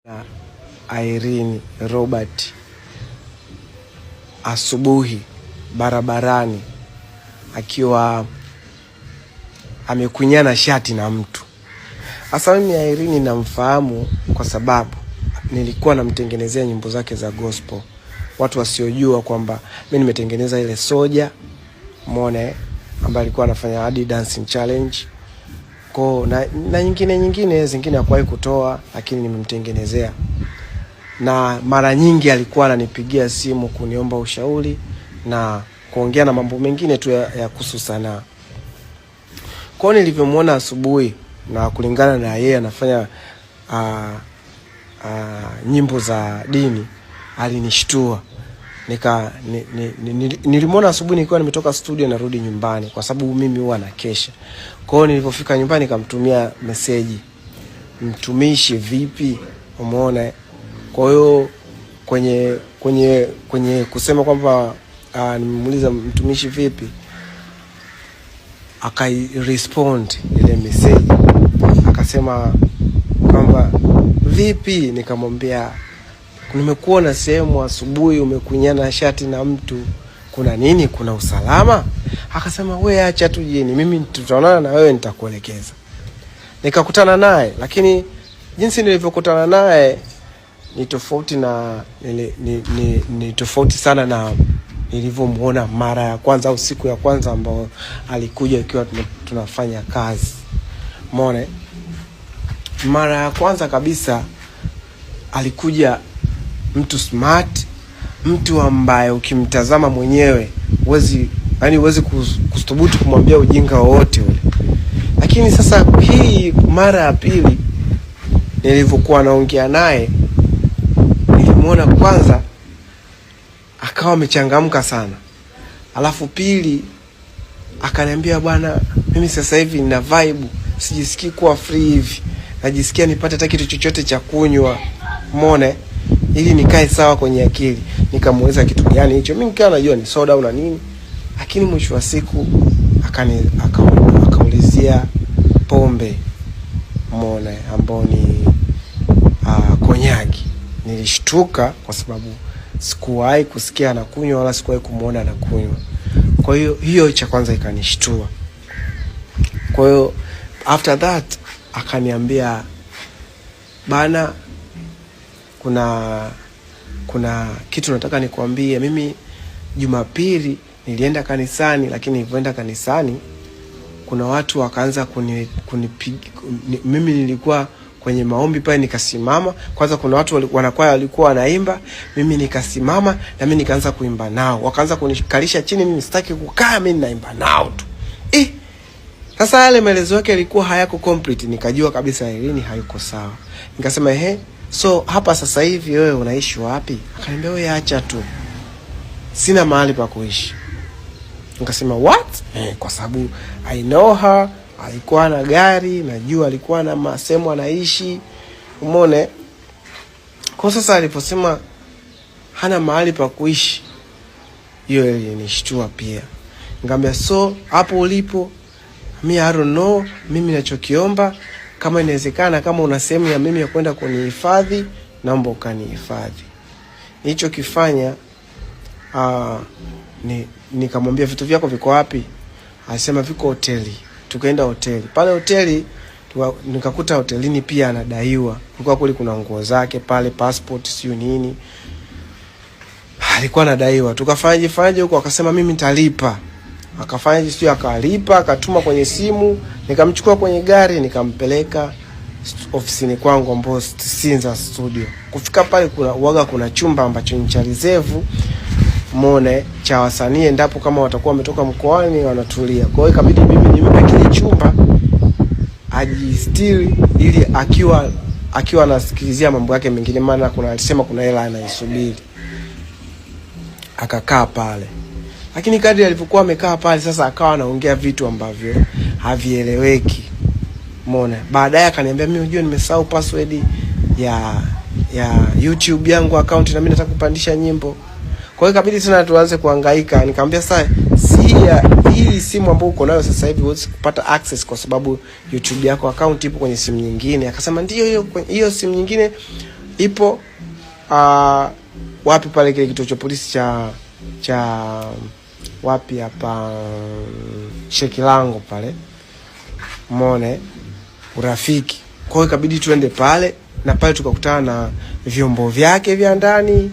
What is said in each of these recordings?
na Irene Robert asubuhi barabarani akiwa amekunyana shati na mtu. Hasa mimi Irene namfahamu kwa sababu nilikuwa namtengenezea nyimbo zake za gospel. Watu wasiojua kwamba mimi nimetengeneza ile Soja, umeona, ambaye alikuwa anafanya hadi dancing challenge. Na nyingine zingine hakuwahi kutoa, lakini nimemtengenezea. Na mara nyingi alikuwa ananipigia simu kuniomba ushauri na kuongea na mambo mengine tu ya kuhusu sanaa. Kwa nilivyomuona asubuhi na kulingana na yeye anafanya nyimbo za dini, alinishtua. Nilimuona asubuhi nikiwa nimetoka studio narudi nyumbani kwa sababu mimi huwa nakesha. Kwa hiyo nilipofika nyumbani nikamtumia message, mtumishi vipi, umeona? Kwa hiyo kwenye kusema kwamba nimemuuliza mtumishi vipi, akai-respond ile message akasema kwamba vipi. Nikamwambia nimekuona sehemu asubuhi umekunyana shati na mtu, kuna nini? Kuna usalama? Akasema wewe acha tu jini, mimi tutaonana na wewe nitakuelekeza. Nikakutana naye, lakini jinsi nilivyokutana naye ni tofauti na ni tofauti sana na nilivyomuona mara ya kwanza au siku ya kwanza ambao alikuja ikiwa tunafanya kazi. Umeona? Mara ya kwanza kabisa alikuja mtu smart, mtu ambaye ukimtazama mwenyewe huwezi kuthubutu kumwambia ujinga wowote ule. Lakini sasa hii mara ya pili nilivyokuwa naongea naye, nilimuona kwanza akawa amechangamka sana. Alafu pili akaniambia, bwana, mimi sasa hivi nina vibe, sijisikii kuwa free hivi. Najisikia nipate hata kitu chochote cha kunywa, umeona, ili nikae sawa kwenye akili. Nikamuuliza kitu gani hicho, mimi nikawa najua ni soda au nini, lakini mwisho wa siku akaulizia pombe, umeona, ambao ni konyagi. Nilishtuka kwa sababu sikuwahi kusikia anakunywa wala sikuwahi kumuona anakunywa. Kwa hiyo cha kwanza ikanishtua. Kwa hiyo after that akaniambia, bana, kuna kitu nataka nikwambie. Mimi Jumapili nilienda kanisani, lakini nilipoenda kanisani kuna watu wakaanza kunipiga. Mimi nilikuwa kwenye maombi pale, nikasimama. Kwanza kuna watu wanakwaya walikuwa wanaimba, mimi nikasimama na mimi nikaanza kuimba nao. Wakaanza kunikalisha chini, mimi sitaki kukaa, mimi naimba nao tu. Sasa yale maelezo yake yalikuwa hayako complete. Nikajua kabisa Irene hayuko sawa. Nikasema so hapa sasa hivi wewe unaishi wapi? Akaniambia, wewe acha tu, sina mahali pa kuishi. Nikasema what? Kwa sababu I know her, alikuwa na gari, najua alikuwa na masemo anaishi, umeona. Kwa sasa aliposema hana mahali pa kuishi, hiyo ilinishtua pia. Nikamwambia, so hapo ulipo, I don't know, mimi ninachokiomba, kama inawezekana, kama una sehemu ya mimi ya kwenda kunihifadhi, naomba ukanihifadhi. Nilichokifanya nikamwambia, vitu vyako viko wapi? Alisema viko hoteli. Tukaenda hoteli. Pale hoteli nikakuta hotelini pia anadaiwa. Kulikuwa kule kuna nguo zake pale, passport sio nini, alikuwa anadaiwa. Tukafanyaje huko, akasema mimi nitalipa. Akafanya sio, akalipa, akatuma kwenye simu, nikamchukua kwenye gari, nikampeleka ofisini kwangu ambapo Sinza studio. Kufika pale kuna chumba ambacho ni cha reserve, umeona, cha wasanii endapo kama watakuwa wametoka mkoani wanatulia. Kwa hiyo ikabidi mimi nimpe kile chumba ajistiri, ili akiwa anasikilizia mambo yake mengine, maana alisema kuna hela anaisubiri. Akakaa pale. Lakini kadri alipokuwa amekaa pale, sasa akawa anaongea vitu ambavyo havieleweki, umeona. Baadaye akaniambia, mimi unajua nimesahau password ya YouTube yangu account, na mimi nataka kupandisha nyimbo. Kwa hiyo ikabidi tena tuanze kuhangaika. Nikamwambia, sasa hii simu ambayo uko nayo sasa hivi huwezi kupata access kwa sababu YouTube yako account ipo kwenye simu nyingine. Akasema ndio, hiyo simu nyingine ipo wapi pale kile kituo cha polisi cha wapi hapa Shekilango pale, umeona Urafiki. Kwa hiyo ikabidi tuende pale, na pale tukakutana na vyombo vyake vya ndani,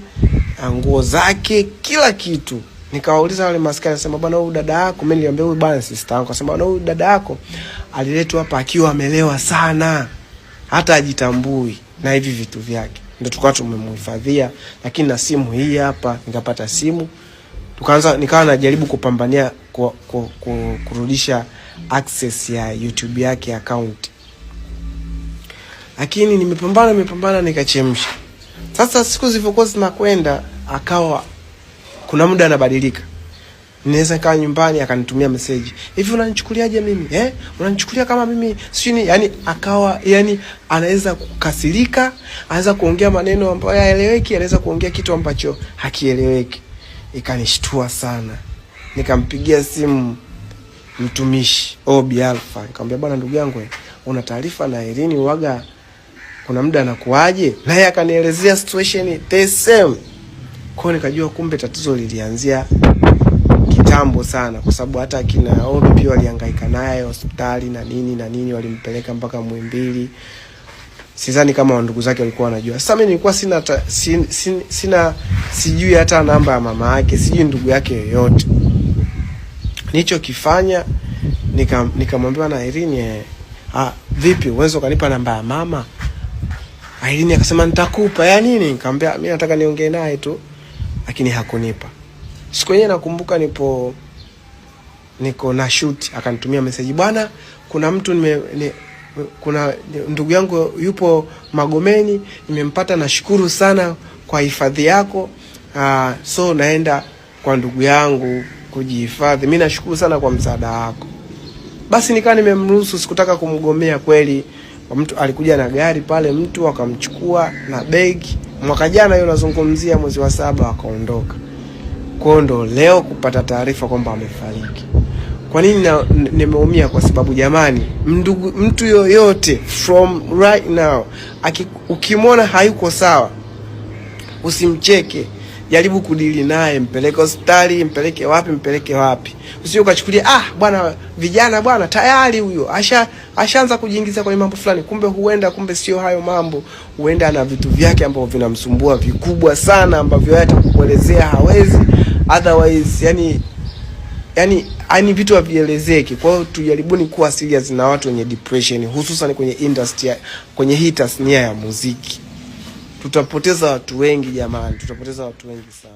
nguo zake, kila kitu. Nikawauliza wale maskari, nasema bwana, huyu dada yako, mimi niliambia huyu bwana sister yangu, akasema bwana, huyu dada yako aliletwa hapa akiwa amelewa sana, hata ajitambui na hivi vitu vyake. Ndio tukawa tumemhifadhia, lakini na simu hii hapa, nikapata simu. Nikawa najaribu kupambania kurudisha access ya YouTube yake account. Lakini nimepambana nikachemsha. Sasa siku zilivyokuwa zinakwenda, akawa kuna muda anabadilika. Ninaweza kaa nyumbani akanitumia message, hivi unanichukuliaje mimi? Unanichukulia kama mimi sini? Yani akawa anaweza kukasirika, anaweza kuongea maneno ambayo hayaeleweki, anaweza kuongea kitu ambacho hakieleweki. Ikanishtua sana. Nikampigia simu mtumishi Obi Alpha, nikamwambia bwana, ndugu yangu, una taarifa na Irene waga kuna muda anakuaje? Naye akanielezea situation the same. Kwa nikajua kumbe tatizo lilianzia kitambo sana, kwa sababu hata kina Obi pia walihangaika naye hospitali na nini walimpeleka mpaka Muhimbili. Sidhani kama ndugu zake walikuwa wanajua. Sasa mimi nilikuwa sijui hata namba ya mama yake, sijui ndugu yake yoyote. Nilichokifanya nikamwambia na Irene, vipi uwezo kanipa namba ya mama? Irene akasema nitakupa. Ya nini? Nikamwambia mimi nataka niongee naye tu, lakini hakunipa. Siku yenyewe nakumbuka niko na shoot, akanitumia message, bwana, kuna mtu kuna ndugu yangu yupo Magomeni, nimempata, nashukuru sana kwa hifadhi yako. So naenda kwa ndugu yangu kujihifadhi. Mimi nashukuru sana kwa msaada wako. Basi nikawa nimemruhusu, sikutaka kumgomea kweli. Mtu alikuja na gari pale, mtu akamchukua na begi. Mwaka jana yule nazungumzia mwezi wa 7 akaondoka. Kwa ndo leo kupata taarifa kwamba amefariki. Kwa nini nimeumia? Kwa sababu jamani, mtu yoyote from right now ukimwona hayuko sawa, usimcheke. Jaribu kudili naye, mpeleke hospitali, mpeleke wapi. Usije ukachukulia bwana vijana bwana tayari huyo ashaanza kujiingiza kwenye mambo fulani, kumbe sio hayo mambo. Huenda na vitu vyake ambavyo vinamsumbua vikubwa sana, ambavyo hata kukuelezea hawezi. Otherwise yani vitu havielezeki. Kwa hiyo tujaribuni kuwa serious na watu wenye depression, hususan kwenye industry, kwenye hii tasnia ya muziki. Tutapoteza watu wengi jamani, tutapoteza watu wengi sana.